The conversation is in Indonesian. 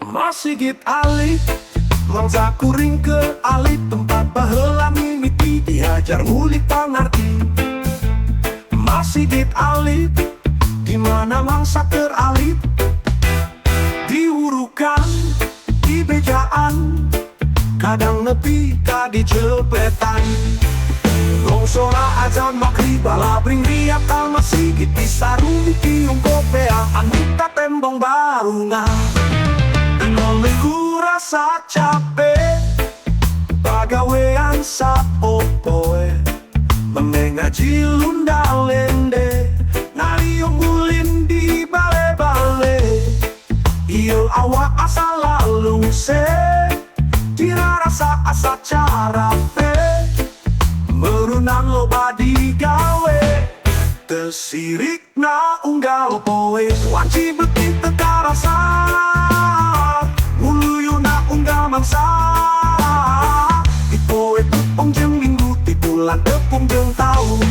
Masigit alit mangsa kuring ke alit tempat baheula mimiti diajar ngulik pangarti. Masigit alit dimana mangsa teralit diurukan di bejaan kadang nepi ka di jelepetan. Longsora azan maghrib balabring riak ka masigit di sarung tiung kopea anita tembong barunga. Noliku rasa capek pagawean sa opoe mengaji lunda lende nariung ulin di bale-bale iyo awak asa lalu se tira rasa asa cara pe merunang loba digawe tesirik na unggal poe wanci beti teka rasa uluyuna unggal mangsa ipoe tepung jeung minggu ti bulan tepung jeung taun.